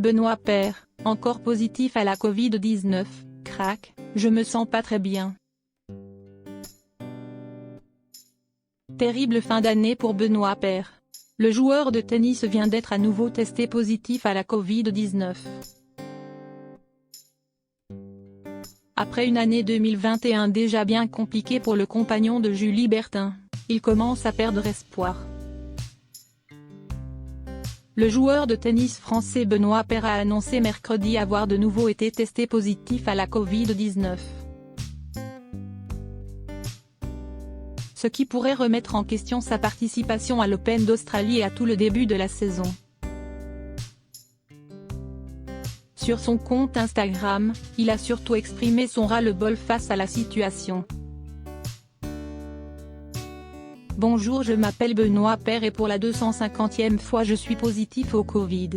Benoît Paire, encore positif à la Covid-19, crac, je me sens pas très bien. Terrible fin d'année pour Benoît Paire. Le joueur de tennis vient d'être à nouveau testé positif à la Covid-19. Après une année 2021 déjà bien compliquée pour le compagnon de Julie Bertin, il commence à perdre espoir. Le joueur de tennis français Benoît Paire a annoncé mercredi avoir de nouveau été testé positif à la Covid-19. Ce qui pourrait remettre en question sa participation à l'Open d'Australie et à tout le début de la saison. Sur son compte Instagram, il a surtout exprimé son ras-le-bol face à la situation. Bonjour, je m'appelle Benoît Paire et pour la 250e fois je suis positif au Covid.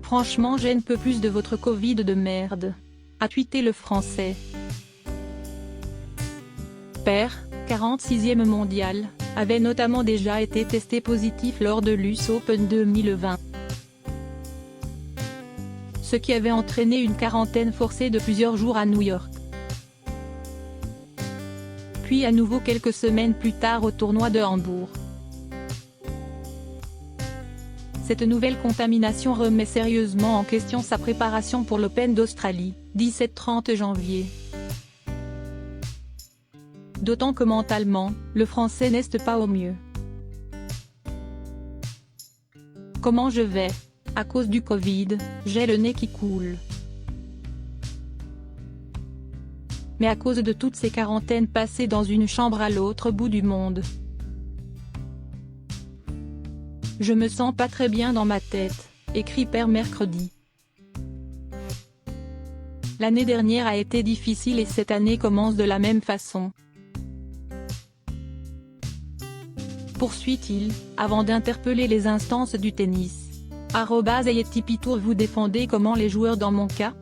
Franchement j'ai un peu plus de votre Covid de merde. A tweeté le Français. Paire, 46e mondial, avait notamment déjà été testé positif lors de l'US Open 2020. Ce qui avait entraîné une quarantaine forcée de plusieurs jours à New York. Puis à nouveau quelques semaines plus tard au tournoi de Hambourg. Cette nouvelle contamination remet sérieusement en question sa préparation pour l'Open d'Australie, 17-30 janvier. D'autant que mentalement, le Français n'est pas au mieux. Comment je vais? À cause du Covid, j'ai le nez qui coule. Mais à cause de toutes ces quarantaines passées dans une chambre à l'autre bout du monde. Je me sens pas très bien dans ma tête, écrit Paire mercredi. L'année dernière a été difficile et cette année commence de la même façon. Poursuit-il, avant d'interpeller les instances du tennis. @ayetipitour vous défendez comment les joueurs dans mon cas?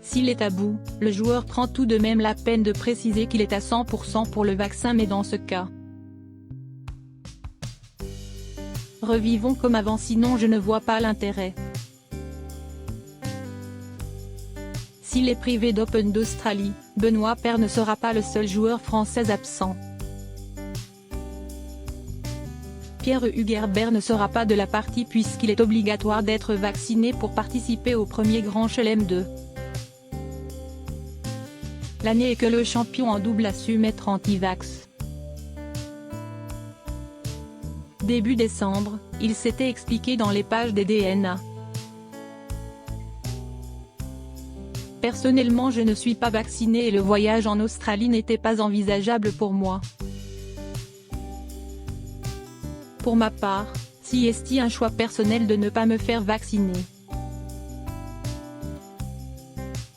S'il est à bout, le joueur prend tout de même la peine de préciser qu'il est à 100% pour le vaccin mais dans ce cas. Revivons comme avant sinon je ne vois pas l'intérêt. S'il est privé d'Open d'Australie, Benoît Paire ne sera pas le seul joueur français absent. Pierre Hugerbert ne sera pas de la partie puisqu'il est obligatoire d'être vacciné pour participer au premier Grand Chelem de l'année et que le champion en double a su mettre anti-vax. Début décembre, il s'était expliqué dans les pages des DNA. Personnellement je ne suis pas vacciné et le voyage en Australie n'était pas envisageable pour moi. Pour ma part, si est un choix personnel de ne pas me faire vacciner.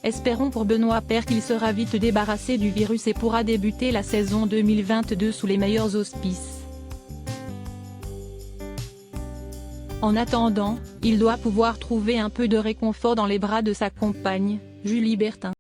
Espérons pour Benoît Paire qu'il sera vite débarrassé du virus et pourra débuter la saison 2022 sous les meilleurs auspices. En attendant, il doit pouvoir trouver un peu de réconfort dans les bras de sa compagne, Julie Bertin.